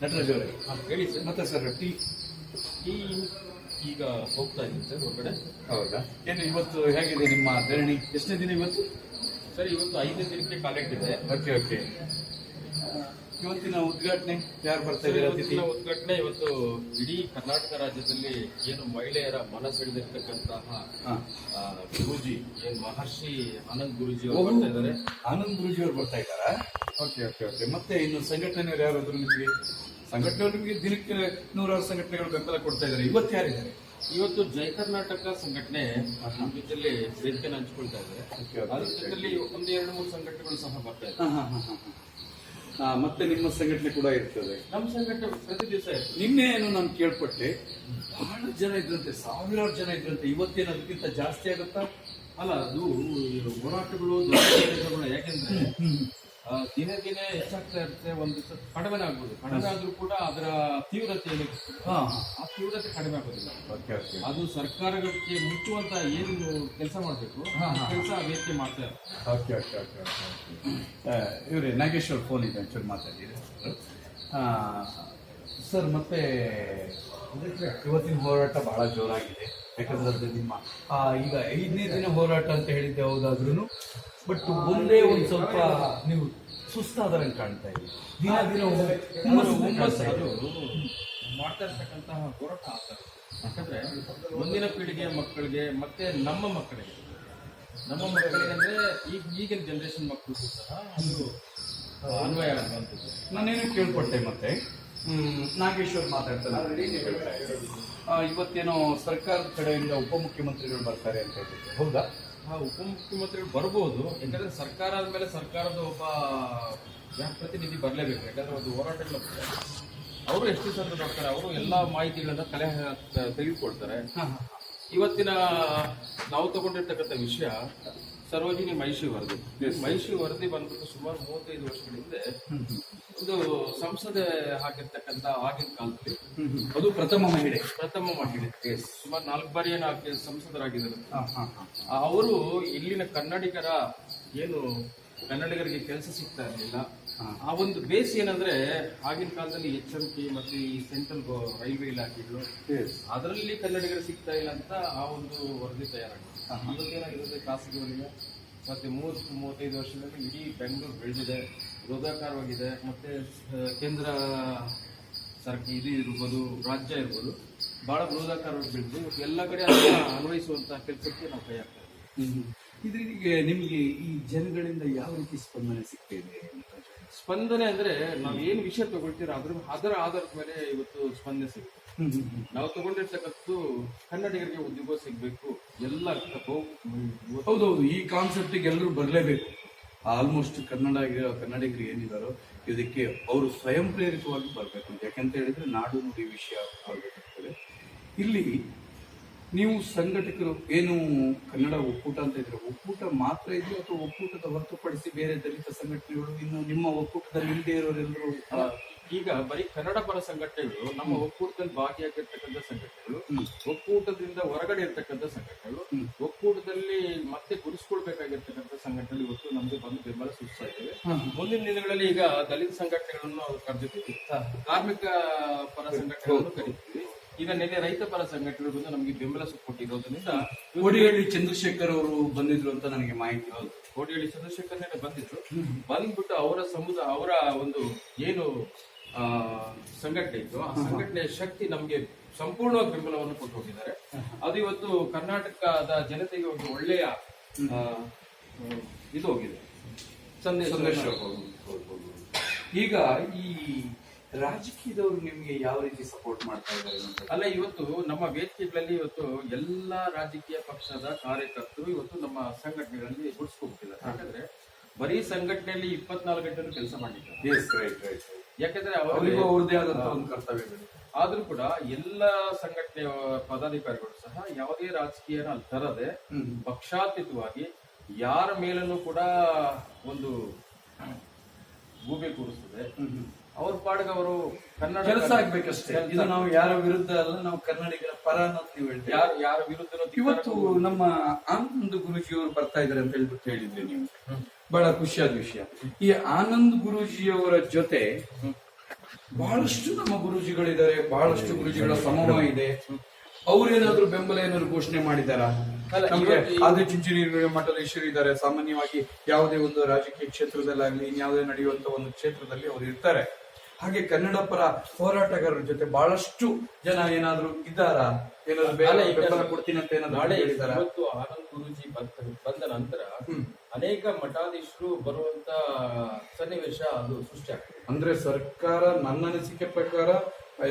ನಟರಾಜ್ ಅವರೇ ಹೇಳಿ ಸರ್. ಮತ್ತೆ ಸರ್ ಟೀ ಈ ಈಗ ಹೋಗ್ತಾ ಇದ್ದೀನಿ ಸರ್ ಹೊರಗಡೆ. ಹೌದಾ? ಏನು ಇವತ್ತು ಹೇಗಿದೆ ನಿಮ್ಮ ಧರಣಿ? ಎಷ್ಟನೇ ದಿನ ಇವತ್ತು? ಸರ್ ಇವತ್ತು 5ನೇ ದಿನಕ್ಕೆ ಕಾಲಿಟ್ಟಿದೆ. Okay okay. ಇವತ್ತಿನ ಉದ್ಘಾಟನೆ ಯಾರು ಬರ್ತಾ ಇದ್ದಾರೆ ಅತಿಥಿ? ಇವತ್ತಿನ ಉದ್ಘಾಟನೆ ಇವತ್ತು ಇಡೀ ಕರ್ನಾಟಕ ರಾಜ್ಯದಲ್ಲಿ ಏನು ಮಹಿಳೆಯರ ಮನಸೆಳೆದಿರ್ತಕ್ಕಂತಹ ಗುರೂಜಿ ಏನು ಮಹರ್ಷಿ ಆನಂದ್ ಗುರೂಜಿ ಅವರು ಬರ್ತಾ ಇದ್ದಾರೆ. ಆನಂದ್ ಗುರೂಜಿ ಅವರು ಬರ್ತಾ ಇದ್ದಾರಾ? Okay okay okay. ಮತ್ತೆ ಇನ್ನು ಸಂಘಟನೆಯವರು ಯಾರಾದ್ರು ನಿಮಗೆ? ಸಂಘಟನೆಯವರು ನಿಮಗೆ ದಿನಕ್ಕೆ 100 ಸಂಘಟನೆಗಳು ಬೆಂಬಲ ಕೊಡ್ತಾ ಇದ್ದಾರೆ. ಇವತ್ತು ಯಾರಿದ್ದಾರೆ? ಇವತ್ತು ಜೈ ಕರ್ನಾಟಕ ಸಂಘಟನೆ ನಮ್ಮ ಜೊತೆಲಿ ವೇದಿಕೆಯನ್ನು ಹಂಚಿಕೊಳ್ತಾ ಇದ್ದಾರೆ. ಅದ್ರ ಜೊತೆಲಿ ಒಂದು 2-3 ಸಂಘಟನೆಗಳು ಸಹ ಬರ್ತಾ ಇದ್ದಾರೆ. ಮತ್ತೆ ನಿಮ್ಮ ಸಂಘಟನೆ ಕೂಡ ಇರ್ತದೆ? ನಮ್ಮ ಸಂಘಟನೆ ಪ್ರತಿ ದಿವಸ ಇರ್ತದೆ. ನಿನ್ನೆ ಏನು ನಾನು ಕೇಳ್ಪಟ್ಟೆ, ಬಹಳ ಜನ ಇದ್ರಂತೆ, ಸಾವಿರಾರು ಜನ ಇದ್ರಂತೆ. ಇವತ್ತೇನು ಅದಕ್ಕಿಂತ ಜಾಸ್ತಿ ಆಗುತ್ತಾ? ಅಲ್ಲ, ಅದು ಹೋರಾಟಗಳು ದೊಡ್ಡ ಹೋರಾಟಗಳು ಯಾಕೆಂದ್ರೆ ದಿನೇ ದಿನೇ ಹೆಚ್ಚಾಗ್ತಾ ಇರುತ್ತೆ. ಒಂದು ಕಡಿಮೆ ಆಗ್ಬೋದು, ಕಡಿಮೆ ಆದ್ರೂ ಕೂಡ ಅದರ ತೀವ್ರತೆ ಏನಿರ್ತದೆ ಆ ತೀವ್ರತೆ ಕಡಿಮೆ ಆಗೋದಿಲ್ಲ. ಅದು ಸರ್ಕಾರಕ್ಕೆ ಮುಚ್ಚುವಂತ ಏನು ಕೆಲಸ ಮಾಡಬೇಕು ಕೆಲಸ ವೇದಿಕೆ ಮಾಡ್ತಾ ಇರ್ತಾರೆ. ಇವರೇ ನಾಗೇಶ್ವರ್ ಫೋನ್ ಇದೆ, ಒಂಚೂರು ಮಾತಾಡಿದ್ರೆ ಸರ್. ಮತ್ತೆ ಇವತ್ತಿನ ಹೋರಾಟ ಬಹಳ ಜೋರಾಗಿದೆ. ಯಾಕಂದ್ರೆ ಅದು ನಿಮ್ಮ ಈಗ 5ನೇ ದಿನ ಹೋರಾಟ ಅಂತ ಹೇಳಿದ್ದೆ ಹೌದಾದ್ರೂ, ಬಟ್ ಒಂದೇ ಒಂದು ಸ್ವಲ್ಪ ನೀವು ಸುಸ್ತಾದರಂಗೆ ಕಾಣ್ತಾ ಇದೆ. ದಿನ ದಿನ ಮಾಡ್ತಾ ಇರ್ತಕ್ಕಂತಹ ಹೋರಾಟ ಆಗ್ತಾರೆ. ಯಾಕಂದ್ರೆ ಮುಂದಿನ ಪೀಳಿಗೆಯ ಮಕ್ಕಳಿಗೆ ಮತ್ತೆ ನಮ್ಮ ಮಕ್ಕಳಿಗೆ ಅಂದ್ರೆ ಈಗಿನ ಜನರೇಷನ್ ಮಕ್ಕಳಿಗೂ ಸಹ ಅದು ಅನ್ವಯ ಆಗುವಂಥದ್ದು. ನಾನೇನು ಕೇಳ್ಪಟ್ಟೆ, ಮತ್ತೆ ನಾಗೇಶ್ವರ್ ಮಾತಾಡ್ತಾರೆ, ಇವತ್ತೇನೋ ಸರ್ಕಾರದ ಕಡೆಯಿಂದ ಉಪಮುಖ್ಯಮಂತ್ರಿಗಳು ಬರ್ತಾರೆ ಅಂತ ಹೇಳಿದ್ರು, ಹೌದಾ? ಉಪಮುಖ್ಯಮಂತ್ರಿಗಳು ಬರ್ಬೋದು. ಯಾಕಂದ್ರೆ ಸರ್ಕಾರ ಆದ್ಮೇಲೆ ಸರ್ಕಾರದ ಒಬ್ಬ ಪ್ರತಿನಿಧಿ ಬರಲೇಬೇಕು. ಯಾಕಂದ್ರೆ ಒಂದು ಹೋರಾಟಗಳ ಅವರು ಎಷ್ಟು ದಿವಸ ನೋಡ್ತಾರೆ, ಅವರು ಎಲ್ಲಾ ಮಾಹಿತಿಗಳನ್ನ ತೆಗೆದುಕೊಳ್ತಾರೆ. ಇವತ್ತಿನ ನಾವು ತಗೊಂಡಿರ್ತಕ್ಕಂಥ ವಿಷಯ ಸರೋಜಿನಿ ಮಹಿಷಿ ವರದಿ ಬಂದ್ಬಿಟ್ಟು ಸುಮಾರು 35 ವರ್ಷಗಳ ಹಿಂದೆ ಒಂದು ಸಂಸದೆ ಆಗಿರ್ತಕ್ಕಂಥ ಆಗಿನ ಕಾಲದಲ್ಲಿ ಅದು ಪ್ರಥಮ ಮಹಿಳೆ ಸುಮಾರು 4 ಬಾರಿ ಸಂಸದರಾಗಿದ್ದರು. ಅವರು ಇಲ್ಲಿನ ಕನ್ನಡಿಗರಿಗೆ ಕೆಲಸ ಸಿಗ್ತಾ ಇರಲಿಲ್ಲ. ಆ ಒಂದು ಬೇಸ್ ಏನಂದ್ರೆ ಆಗಿನ ಕಾಲದಲ್ಲಿ HMT ಮತ್ತೆ ಈ ಸೆಂಟ್ರಲ್ ರೈಲ್ವೆ ಇಲಾಖೆಗಳು ಅದರಲ್ಲಿ ಕನ್ನಡಿಗರು ಸಿಗ್ತಾ ಇಲ್ಲ ಅಂತ ಆ ಒಂದು ವರದಿ ತಯಾರಾಗಿದೆ. ಇವತ್ತೇನಾಗಿರುತ್ತೆ, ಖಾಸಗಿ ವಲಯ ಮತ್ತೆ 30-35 ವರ್ಷದಲ್ಲಿ ಇಡೀ ಬೆಂಗಳೂರು ಬೆಳೆದಿದೆ, ರೋಧಾಕಾರವಾಗಿದೆ. ಮತ್ತೆ ಕೇಂದ್ರ ಸರ್ಕಾರ ಇದು ಇರ್ಬೋದು, ರಾಜ್ಯ ಇರ್ಬೋದು, ಬಹಳ ರೋಧಾಕಾರವಾಗಿ ಬೆಳೆದಿದೆ. ಎಲ್ಲ ಕಡೆ ಅದನ್ನ ಅನ್ವಯಿಸುವಂತಹ ಕೆಲಸಕ್ಕೆ ನಾವು ಕೈ ಹಾಕ್ತಾ ಇದ್ದೀವಿ. ಇದ್ರಿಗೆ ನಿಮ್ಗೆ ಈ ಜನಗಳಿಂದ ಯಾವ ರೀತಿ ಸ್ಪಂದನೆ ಸಿಗ್ತಾ ಇದೆ? ಸ್ಪಂದನೆ ಅಂದ್ರೆ ನಾವು ಏನು ವಿಷಯ ತಗೊಳ್ತೀರೋ ಅದರ ಆಧಾರದ ಮೇಲೆ ಇವತ್ತು ಸ್ಪಂದನೆ ಸಿಗುತ್ತೆ. ನಾವು ತಗೊಂಡಿರ್ತಕ್ಕಂಥದ್ದು ಕನ್ನಡಿಗರಿಗೆ ಉದ್ಯೋಗ ಸಿಗ್ಬೇಕು, ಎಲ್ಲ ಹೌದೌದು. ಈ ಕಾನ್ಸೆಪ್ಟಿಗೆ ಎಲ್ಲರೂ ಬರಲೇಬೇಕು. ಆಲ್ಮೋಸ್ಟ್ ಕನ್ನಡಿಗರು ಏನಿದಾರೋ ಇದಕ್ಕೆ ಅವರು ಸ್ವಯಂ ಪ್ರೇರಿತವಾಗಿ ಬರಬೇಕು. ಯಾಕಂತ ಹೇಳಿದ್ರೆ ನಾಡು ನುಡಿ ವಿಷಯ ಆಗಬೇಕಾಗ್ತದೆ. ಇಲ್ಲಿ ನೀವು ಸಂಘಟಕರು ಏನು ಕನ್ನಡ ಒಕ್ಕೂಟ ಅಂತ ಇದ್ರೆ, ಒಕ್ಕೂಟ ಮಾತ್ರ ಇದೆಯೋ ಅಥವಾ ಒಕ್ಕೂಟದ ಹೊರತುಪಡಿಸಿ ಬೇರೆ ದಲಿತ ಸಂಘಟನೆಗಳು ಇನ್ನು ನಿಮ್ಮ ಒಕ್ಕೂಟದಲ್ಲಿ ಇಲ್ಲದೆ ಇರೋರೆಲ್ಲರೂ? ಈಗ ಬರೀ ಕನ್ನಡ ಪರ ಸಂಘಟನೆಗಳು, ನಮ್ಮ ಒಕ್ಕೂಟದಲ್ಲಿ ಭಾಗಿಯಾಗಿರ್ತಕ್ಕಂಥ ಸಂಘಟನೆಗಳು, ಒಕ್ಕೂಟದಿಂದ ಹೊರಗಡೆ ಇರ್ತಕ್ಕಂಥ ಸಂಘಟನೆಗಳು, ಒಕ್ಕೂಟದಲ್ಲಿ ಮತ್ತೆ ಗುರುಸ್ಕೊಳ್ಬೇಕಾಗಿರ್ತಕ್ಕಂಥ ಸಂಘಟನೆಗಳು ಇವತ್ತು ನಮ್ಗೆ ಬಂದು ಬೆಂಬಲ ಸೂಚಿಸ್ತಾ ಇದ್ದೇವೆ. ಮುಂದಿನ ದಿನಗಳಲ್ಲಿ ಈಗ ದಲಿತ ಸಂಘಟನೆಗಳನ್ನು ಕರೆದಿದ್ದೀವಿ, ಕಾರ್ಮಿಕ ಪರ ಸಂಘಟನೆಗಳನ್ನು ಕರೀತೀವಿ. ಈಗ ನಿನ್ನೆ ರೈತ ಪರ ಸಂಘಟನೆಗಳು ಬಂದು ನಮಗೆ ಬೆಂಬಲ ಕೊಟ್ಟಿರೋದ್ರಿಂದ ಕೋಡಿಹಳ್ಳಿ ಚಂದ್ರಶೇಖರ್ ಅವರು ಬಂದಿದ್ರು ಅಂತ ನನಗೆ ಮಾಹಿತಿ. ಹೌದು, ಕೋಡಿಹಳ್ಳಿ ಚಂದ್ರಶೇಖರ್ ಬಂದಿದ್ರು. ಬಂದ್ಬಿಟ್ಟು ಅವರ ಒಂದು ಏನು ಸಂಘಟನೆ ಇತ್ತು, ಆ ಸಂಘಟನೆಯ ಶಕ್ತಿ ನಮ್ಗೆ ಸಂಪೂರ್ಣವಾಗಿ ಬೆಂಬಲವನ್ನು ಕೊಟ್ಟು ಹೋಗಿದ್ದಾರೆ. ಅದು ಇವತ್ತು ಕರ್ನಾಟಕದ ಜನತೆಗೆ ಒಂದು ಒಳ್ಳೆಯ ಇದು ಹೋಗಿದೆ, ಸಂದೇಶ. ಈಗ ಈ ರಾಜಕೀಯದವರು ನಿಮ್ಗೆ ಯಾವ ರೀತಿ ಸಪೋರ್ಟ್ ಮಾಡ್ತಾ ಇದ್ದಾರೆ? ಅಲ್ಲ, ಇವತ್ತು ನಮ್ಮ ವೇದಿಕೆಗಳಲ್ಲಿ ಇವತ್ತು ಎಲ್ಲಾ ರಾಜಕೀಯ ಪಕ್ಷದ ಕಾರ್ಯಕರ್ತರು ಇವತ್ತು ನಮ್ಮ ಸಂಘಟನೆಗಳಲ್ಲಿ ಗುಡಿಸ್ಕೊಬಿಟ್ಟಿದ್ದಾರೆ. ಯಾಕಂದ್ರೆ ಬರೀ ಸಂಘಟನೆಯಲ್ಲಿ 24 ಗಂಟೆನೂ ಕೆಲಸ ಮಾಡಿದ್ದಾರೆ. ಯಾಕಂದ್ರೆ ಅವರಿಗೆ ಅವ್ರದೇ ಆದಂತಹ ಒಂದು ಕರ್ತವ್ಯಗಳು. ಆದ್ರೂ ಕೂಡ ಎಲ್ಲ ಸಂಘಟನೆಯ ಪದಾಧಿಕಾರಿಗಳು ಸಹ ಯಾವುದೇ ರಾಜಕೀಯನ ಅಲ್ಲಿ ತರದೆ ಪಕ್ಷಾತೀತವಾಗಿ ಯಾರ ಮೇಲೂ ಕೂಡ ಒಂದು ಗೂಬೆ ಕೂರಿಸ್ತದೆ. ಅವ್ರ ಪಾಡಿಗೆ ಅವರು ಕನ್ನಡ ಕೆಲಸ ಆಗ್ಬೇಕಷ್ಟೇ. ಇದು ನಾವು ಯಾರ ವಿರುದ್ಧ ಅಲ್ಲ, ನಾವು ಕನ್ನಡಿಗರ ಪರ ಅನ್ನೋದು ನೀವು ಹೇಳ್ತೀವಿ. ಯಾರ ವಿರುದ್ಧ. ಇವತ್ತು ನಮ್ಮ ಆನಂದ್ ಗುರೂಜಿಯವರು ಬರ್ತಾ ಇದಾರೆ ಅಂತ ಹೇಳ್ಬಿಟ್ಟು ಹೇಳಿದ್ರಿ ನೀವು, ಬಹಳ ಖುಷಿಯಾದ ವಿಷಯ. ಈ ಆನಂದ್ ಗುರೂಜಿಯವರ ಜೊತೆ ಬಹಳಷ್ಟು ನಮ್ಮ ಗುರೂಜಿಗಳಿದ್ದಾರೆ, ಬಹಳಷ್ಟು ಗುರೂಜಿಗಳ ಸಮೂಹ ಇದೆ. ಅವ್ರೇನಾದ್ರೂ ಬೆಂಬಲ ಏನಾದ್ರು ಘೋಷಣೆ ಮಾಡಿದಾರ? ನಮ್ಗೆ ಆದಿಚುಂಚನಗಿರಿ ಮಠದೇಶ್ವರಿ ಇದ್ದಾರೆ. ಸಾಮಾನ್ಯವಾಗಿ ಯಾವುದೇ ಒಂದು ರಾಜಕೀಯ ಕ್ಷೇತ್ರದಲ್ಲಾಗ್ಲಿ ಇನ್ಯಾವುದೇ ನಡೆಯುವಂತ ಒಂದು ಕ್ಷೇತ್ರದಲ್ಲಿ ಅವ್ರು ಇರ್ತಾರೆ. ಹಾಗೆ ಕನ್ನಡ ಪರ ಹೋರಾಟಗಾರರ ಜೊತೆ ಬಹಳಷ್ಟು ಜನ ಏನಾದ್ರು ಇದ್ದಾರಾ? ಏನಾದ್ರು ಬೇರೆ ಬೆಂಬಲ ಕೊಡ್ತೀನಿ ಅಂತ ಏನಾದ್ರು ಹೇಳಿದಾರ? ಇವತ್ತು ಆನಂದ್ ಗುರೂಜಿ ಬಂದ ನಂತರ ಅನೇಕ ಮಠಾಧೀಶರು ಬರುವಂತ ಸನ್ನಿವೇಶ ಅದು ಸೃಷ್ಟಿ ಆಗ್ತದೆ. ಅಂದ್ರೆ ಸರ್ಕಾರ ನನ್ನ ಅನಿಸಿಕೆ ಪ್ರಕಾರ,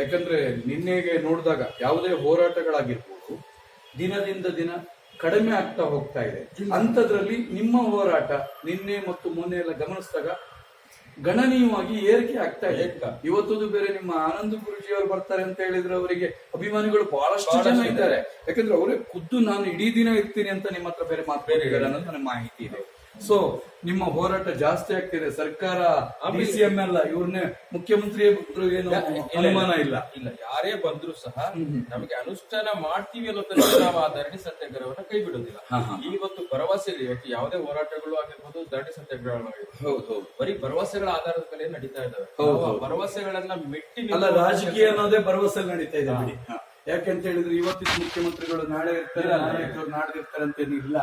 ಯಾಕಂದ್ರೆ ನಿನ್ನೆಗೆ ನೋಡಿದಾಗ ಯಾವುದೇ ಹೋರಾಟಗಳಾಗಿರ್ಬೋದು ದಿನದಿಂದ ದಿನ ಕಡಿಮೆ ಆಗ್ತಾ ಹೋಗ್ತಾ ಇದೆ. ಅಂತದ್ರಲ್ಲಿ ನಿಮ್ಮ ಹೋರಾಟ ನಿನ್ನೆ ಮತ್ತು ಮೊನ್ನೆ ಎಲ್ಲ ಗಮನಿಸಿದಾಗ ಗಣನೀಯವಾಗಿ ಏರಿಕೆ ಆಗ್ತಾ ಇದೆ. ಇವತ್ತದು ಬೇರೆ ನಿಮ್ಮ ಆನಂದ್ ಗುರುಜಿ ಅವರು ಬರ್ತಾರೆ ಅಂತ ಹೇಳಿದ್ರೆ ಅವರಿಗೆ ಅಭಿಮಾನಿಗಳು ಬಹಳಷ್ಟು ಜನ ಇದ್ದಾರೆ. ಯಾಕಂದ್ರೆ ಅವರೇ ಖುದ್ದು ನಾನು ಇಡೀ ದಿನ ಇರ್ತೀನಿ ಅಂತ ನಿಮ್ಮ ಹತ್ರ ಬೇರೆ ಮಾತಾಡಿದ್ದಾರೆ ಅನ್ನೋದು ನನಗೆ ಮಾಹಿತಿ ಇದೆ. ಸೊ ನಿಮ್ಮ ಹೋರಾಟ ಜಾಸ್ತಿ ಆಗ್ತಿದೆ. ಸರ್ಕಾರ DCM ಅಲ್ಲ, ಇವ್ರನ್ನೇ ಮುಖ್ಯಮಂತ್ರಿ ಏನು ಅನುಮಾನ ಇಲ್ಲ. ಯಾರೇ ಬಂದ್ರು ಸಹ ನಮಗೆ ಅನುಷ್ಠಾನ ಮಾಡ್ತೀವಿ ಅನ್ನೋ ತನಕ ನಾವು ಆ ಧರಣಿ ಸತ್ಯಾಗ್ರಹವನ್ನ ಕೈ ಬಿಡೋದಿಲ್ಲ. ಇವತ್ತು ಭರವಸೆ ಇವತ್ತು ಯಾವುದೇ ಹೋರಾಟಗಳು ಆಗಿರ್ಬೋದು, ಧರಣಿ ಸತ್ಯಾಗ್ರಹಗಳು ಬರೀ ಭರವಸೆಗಳ ಆಧಾರದ ಮೇಲೆ ನಡೀತಾ ಇದಾವೆ. ಭರವಸೆಗಳನ್ನ ಮೆಟ್ಟಿ ಅಲ್ಲ, ರಾಜಕೀಯ ಅನ್ನೋದೇ ಭರವಸೆ ನಡೀತಾ ಇದೆ ಬಿಡಿ. ಯಾಕೆಂತ ಹೇಳಿದ್ರೆ ಇವತ್ತಿನ ಮುಖ್ಯಮಂತ್ರಿಗಳು ನಾಳೆ ಇರ್ತಾರೆ, ನಾಡ್ದಿರ್ತಾರೆ ಅಂತ ಇಲ್ಲ,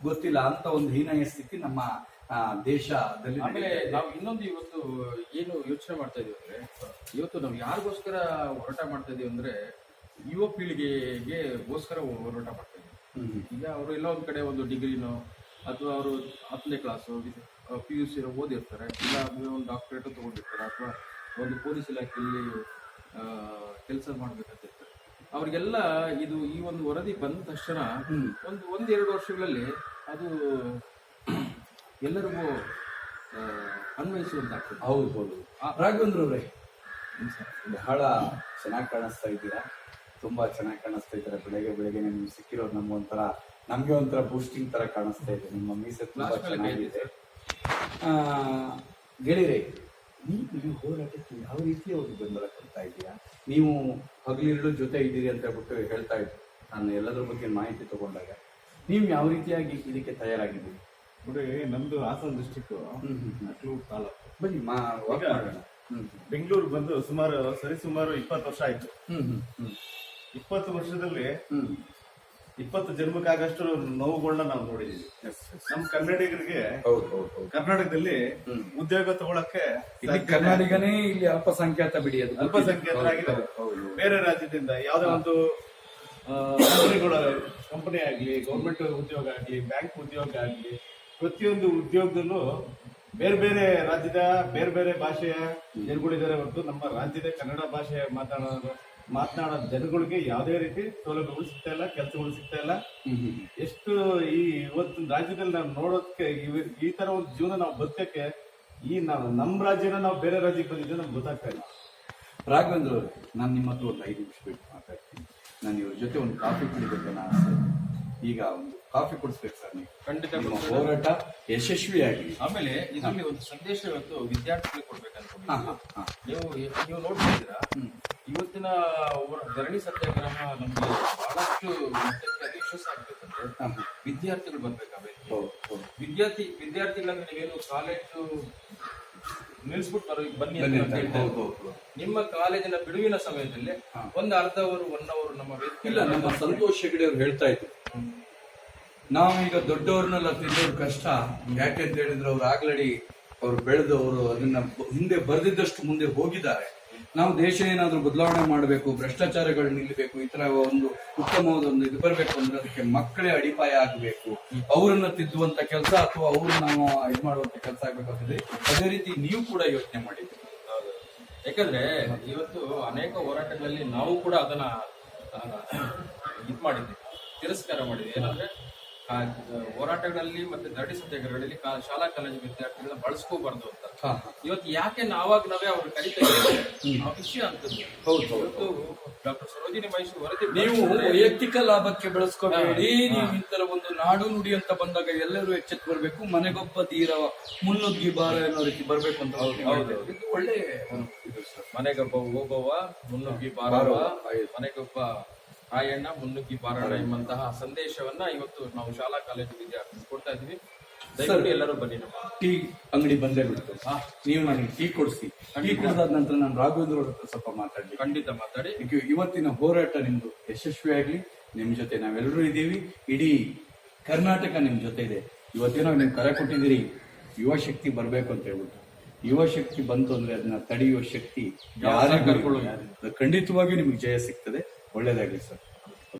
ಗೊತ್ತಿಲ್ಲ ಅಂತ ಒಂದು ಹೀನಾಯ ಸ್ಥಿತಿ ನಮ್ಮ ದೇಶದಲ್ಲಿ. ಆಮೇಲೆ ನಾವು ಇನ್ನೊಂದು ಇವತ್ತು ಏನು ಯೋಚನೆ ಮಾಡ್ತಾ ಇದೀವಿ ಅಂದ್ರೆ, ಇವತ್ತು ನಾವು ಯಾರಿಗೋಸ್ಕರ ಹೋರಾಟ ಮಾಡ್ತಾ ಇದೀವಿ ಅಂದ್ರೆ ಯುವ ಪೀಳಿಗೆಗೋಸ್ಕರ ಹೋರಾಟ ಮಾಡ್ತಾ ಇದೀವಿ. ಈಗ ಅವರು ಎಲ್ಲ ಒಂದ್ ಕಡೆ ಒಂದು ಡಿಗ್ರಿನೋ ಅಥವಾ ಅವರು 10ನೇ ಕ್ಲಾಸು PUC ಓದಿರ್ತಾರೆ, ಇಲ್ಲ ಒಂದು ಡಾಕ್ಟರೇಟ್ ತಗೊಂಡಿರ್ತಾರೆ, ಅಥವಾ ಒಂದು ಪೊಲೀಸ್ ಇಲಾಖೆಯಲ್ಲಿ ಕೆಲಸ ಮಾಡ್ಬೇಕಂತ ಇರ್ತಾರೆ. ಅವ್ರಿಗೆಲ್ಲ ಇದು ಈ ಒಂದು ವರದಿ ಬಂದ ತಕ್ಷಣ ಒಂದೆರಡು ವರ್ಷಗಳಲ್ಲಿ ಅದು ಎಲ್ಲರಿಗೂ ಅನ್ವಯಿಸುವಂತಾಗ್ತದೆ. ಹೌದು. ರಾಘವೇಂದ್ರ ಅವರೇ, ಬಹಳ ಚೆನ್ನಾಗಿ ಕಾಣಿಸ್ತಾ ಇದ್ದೀರಾ, ತುಂಬಾ ಚೆನ್ನಾಗಿ ಕಾಣಿಸ್ತಾ ಇದ್ದೀರಾ. ಬೆಳಗ್ಗೆ ನಿಮ್ಗೆ ಸಿಕ್ಕಿರೋದು ನಮ್ಗೆ ಒಂಥರ ಬೂಸ್ಟಿಂಗ್ ತರ ಕಾಣಿಸ್ತಾ ಇದೆ. ನಿಮ್ಮ ಮೀಸೆ ತುಂಬಾ ಚೆನ್ನಾಗಿದೆ. ಗೆಳೆಯರೇ, ನೀವು ಈ ಹೋರಾಟಕ್ಕೆ ಯಾವ ರೀತಿಯ ಒಂದು ಬೆಂಬಲ ಕೊಡ್ತಾ ಇದ್ದೀರಾ? ನೀವು ಹಗಲಿರುಳು ಜೊತೆ ಇದ್ದೀರಿ ಅಂತ ಹೇಳ್ಬಿಟ್ಟು ಹೇಳ್ತಾ ಇದ್ರು. ನಾನು ಎಲ್ಲದ್ರ ಬಗ್ಗೆ ಮಾಹಿತಿ ತಗೊಂಡಾಗ ನೀವು ಯಾವ ರೀತಿಯಾಗಿ ಇದಕ್ಕೆ ತಯಾರಾಗಿದ್ದೀರಿ? ನೋಡಿ, ನಮ್ದು ಹಾಸನ ಡಿಸ್ಟಿಕ್ ಅಕ್ಲೂರು ತಾಲೂಕು. ಬನ್ನಿ ಮಾಡೋಣ. ಬೆಂಗಳೂರು ಬಂದು ಸುಮಾರು 20 ವರ್ಷ ಆಯ್ತು. 20 ವರ್ಷದಲ್ಲಿ 20 ಜನ್ಮಕ್ಕಾಗಷ್ಟು ನೋವುಗಳನ್ನ ನಾವು ನೋಡಿದೀವಿ. ನಮ್ ಕನ್ನಡಿಗರಿಗೆ ಕರ್ನಾಟಕದಲ್ಲಿ ಉದ್ಯೋಗ ತಗೊಳಕ್ಕೆ ಕರ್ನಾಟಕನೇ ಇಲ್ಲಿ ಅಲ್ಪಸಂಖ್ಯಾತ ಬಿಡಿ, ಅದು ಅಲ್ಪಸಂಖ್ಯಾತರಾಗಿದ್ದಾರೆ. ಬೇರೆ ರಾಜ್ಯದಿಂದ ಯಾವ್ದೋ ಒಂದು ಕಂಪನಿ ಆಗ್ಲಿ, ಗೌರ್ಮೆಂಟ್ ಉದ್ಯೋಗ ಆಗ್ಲಿ, ಬ್ಯಾಂಕ್ ಉದ್ಯೋಗ ಆಗ್ಲಿ, ಪ್ರತಿಯೊಂದು ಉದ್ಯೋಗದಲ್ಲೂ ಬೇರೆ ಬೇರೆ ರಾಜ್ಯದ ಬೇರೆ ಬೇರೆ ಭಾಷೆಯ ಜನಗಳಿದ್ದಾರೆ ಹೊರತು ನಮ್ಮ ರಾಜ್ಯದ ಕನ್ನಡ ಭಾಷೆ ಮಾತನಾಡೋ ಜನಗಳಿಗೆ ಯಾವುದೇ ರೀತಿ ಸೌಲಭ್ಯಗಳು ಸಿಗ್ತಾ ಇಲ್ಲ, ಕೆಲಸಗಳು ಸಿಗ್ತಾ ಇಲ್ಲ. ಎಷ್ಟು ಇವತ್ತು ರಾಜ್ಯದಲ್ಲಿ ನಾವು ನೋಡೋದಕ್ಕೆ ಈ ತರ ಒಂದು ಜೀವನ ನಾವು ಬದುಕಕ್ಕೆ ನಮ್ಮ ರಾಜ್ಯನ ನಾವು ಬೇರೆ ರಾಜ್ಯಕ್ಕೆ ಬಂದಿದ್ದು ನಮ್ಗೆ ಗೊತ್ತಾಗ್ತಾ ಇಲ್ಲ. ರಾಘವೇಂದ್ರ ಅವರು, ನಾನು ನಿಮ್ಮ ಹತ್ರ ಒಂದು 5 ನಿಮಿಷ ಬಿಟ್ಟು ಮಾತಾಡ್ತೀನಿ. ನಾನು ಇವ್ರ ಜೊತೆ ಒಂದು ಕಾಫಿ ಕುಡಿಬೇಕು ಅನ್ನೋ ಆಸೆ. ಈಗ ಒಂದು ಕಾಫಿ ಕುಡಿಸ್ಬೇಕು ಸರ್ ನೀವು. ಖಂಡಿತ ನಿಮ್ಮ ಹೋರಾಟ ಯಶಸ್ವಿಯಾಗಿ. ಆಮೇಲೆ ಇದರಲ್ಲಿ ಒಂದು ಸಂದೇಶ ಇವತ್ತು ವಿದ್ಯಾರ್ಥಿಗಳಿಗೆ ಕೊಡ್ಬೇಕಂತ ನೀವು ನೋಡ್ತಿದ್ದೀರಾ, ಇವತ್ತಿನ ಧರಣಿ ಸತ್ಯಾಗ್ರಹ ನಮ್ಗೆ ಬಹಳಷ್ಟು ಮಟ್ಟಕ್ಕೆ ಯಶಸ್ಸು ಆಗ್ಬೇಕಂದ್ರೆ ವಿದ್ಯಾರ್ಥಿಗಳು ಬರ್ಬೇಕಾಗಬೇಕು. ವಿದ್ಯಾರ್ಥಿಗಳಂದ್ರೆ ನೀವೇನು ಕಾಲೇಜು ನಿಲ್ಸ್ಬಿಟ್ಟು ಬನ್ನಿ ಅಂತ ಹೇಳ್ತಾರೆ. ನಿಮ್ಮ ಕಾಲೇಜಿನ ಬಿಡುವಿನ ಸಮಯದಲ್ಲಿ ಒಂದು ಅರ್ಧ ಅವರ್ 1 ಅವರ್ ನಮ್ಮ ಇಲ್ಲ, ನಮ್ಮ ಸಂತೋಷ್ ಹೆಗಡೆ ಅವ್ರು ಹೇಳ್ತಾ ಇದ್ರು, ನಾವೀಗ ದೊಡ್ಡವ್ರನ್ನೆಲ್ಲ ತಿನ್ನೋದು ಕಷ್ಟ. ಯಾಕೆ ಅಂತ ಹೇಳಿದ್ರೆ ಅವ್ರು ಆಗ್ಲಡಿ ಅವ್ರು ಬೆಳೆದವರು ಅದನ್ನ ಹಿಂದೆ ಬರೆದಿದ್ದಷ್ಟು ಮುಂದೆ ಹೋಗಿದ್ದಾರೆ. ನಾವು ದೇಶ ಏನಾದ್ರೂ ಬದಲಾವಣೆ ಮಾಡಬೇಕು, ಭ್ರಷ್ಟಾಚಾರಗಳು ನಿಲ್ಲಬೇಕು, ಈ ತರ ಒಂದು ಉತ್ತಮವಾದ ಒಂದು ಇದು ಬರಬೇಕು ಅಂದ್ರೆ ಅದಕ್ಕೆ ಮಕ್ಕಳೇ ಅಡಿಪಾಯ ಆಗಬೇಕು. ಅವರನ್ನ ತಿದ್ದುವಂತ ಕೆಲಸ ಅಥವಾ ಅವ್ರನ್ನ ನಾವು ಇದು ಮಾಡುವಂತ ಕೆಲಸ ಆಗ್ಬೇಕಾಗ್ತದೆ. ಅದೇ ರೀತಿ ನೀವು ಕೂಡ ಯೋಚನೆ ಮಾಡಿದ್ದೀರಿ. ಯಾಕಂದ್ರೆ ಇವತ್ತು ಅನೇಕ ಹೋರಾಟಗಳಲ್ಲಿ ನಾವು ಕೂಡ ಅದನ್ನ ಇದು ಮಾಡಿದ್ವಿ, ತಿರಸ್ಕಾರ ಮಾಡಿದ್ವಿ. ಏನಂದ್ರೆ ಹೋರಾಟಗಳಲ್ಲಿ ಮತ್ತೆ ಧರಣಿ ಸತ್ಯಾಗ್ರಹಗಳಲ್ಲಿ ಶಾಲಾ ಕಾಲೇಜು ವಿದ್ಯಾರ್ಥಿಗಳನ್ನ ಬಳಸ್ಕೋಬಾರ್ದು ಅಂತ. ಇವತ್ತು ಯಾಕೆ ನಾವೇ ಅವ್ರು ಕರಿತಾ ಇದ್ದೀವಿ ಆ ವಿಷಯ ಅಂತದ್ದು. ಇವತ್ತು ಡಾಕ್ಟರ್ ಸರೋಜಿನಿ ಮಹಿಷಿ ವರದಿ ನೀವು ವೈಯಕ್ತಿಕ ಲಾಭಕ್ಕೆ ಬೆಳೆಸ್ಕೋಬೇಡಿ. ನೀವು ಇಂತರ ಒಂದು ನಾಡು ನುಡಿ ಅಂತ ಬಂದಾಗ ಎಲ್ಲರೂ ಎಚ್ಚೆತ್ತು ಬರ್ಬೇಕು. ಮನೆಗೊಬ್ಬ ಧೀರ ಮುನ್ನುಗ್ಗಿ ಬಾರ ಅನ್ನೋ ರೀತಿ ಬರ್ಬೇಕು ಅಂತ. ಇದು ಒಳ್ಳೆ ಮನೆಗೊಬ್ಬ ಹೋಗುವ ಮುನ್ನುಗ್ಗಿ ಬಾರವ, ಮನೆಗೊಬ್ಬ ತಾಯಣ್ಣ ಮುನ್ನುಗ್ಗಿ ಬಾರಣ ಎಂಬಂತಹ ಸಂದೇಶವನ್ನ ಇವತ್ತು ನಾವು ಶಾಲಾ ಕಾಲೇಜು ವಿದ್ಯಾರ್ಥಿ ಕೊಡ್ತಾ ಇದೀವಿ. ದಯವಿಟ್ಟು ಎಲ್ಲರೂ ಬನ್ನಿ ನಮ್ಮ ಟೀ ಅಂಗಡಿ ಬಂದೇ ಬಿಡ್ತು ನೀವು ನನಗೆ ಟೀ ಕೊಡಿಸಿ. ಟೀ ಕುಡಿದಾದ ನಂತರ ನಾನು ರಾಘವೇಂದ್ರ ಅವ್ರ ಹತ್ರ ಸ್ವಲ್ಪ ಮಾತಾಡ್ಲಿ. ಖಂಡಿತ ಮಾತಾಡಿ. ಇವತ್ತಿನ ಹೋರಾಟ ನಿಮ್ದು ಯಶಸ್ವಿಯಾಗ್ಲಿ. ನಿಮ್ ಜೊತೆ ನಾವೆಲ್ಲರೂ ಇದ್ದೀವಿ. ಇಡೀ ಕರ್ನಾಟಕ ನಿಮ್ ಜೊತೆ ಇದೆ. ಇವತ್ತೇನೋ ನೀವು ಕರೆ ಕೊಟ್ಟಿದ್ದೀರಿ ಯುವ ಶಕ್ತಿ ಬರ್ಬೇಕು ಅಂತ ಹೇಳ್ಬಿಟ್ಟು. ಯುವ ಶಕ್ತಿ ಬಂತು ಅಂದ್ರೆ ಅದನ್ನ ತಡೆಯುವ ಶಕ್ತಿ ಯಾರೇ ಕರ್ಕೊಳ್ಳೋ ಖಂಡಿತವಾಗಿಯೂ ನಿಮ್ಗೆ ಜಯ ಸಿಗ್ತದೆ. ಒಳ್ಳೇದಾಗ್ಲಿ ಸರ್.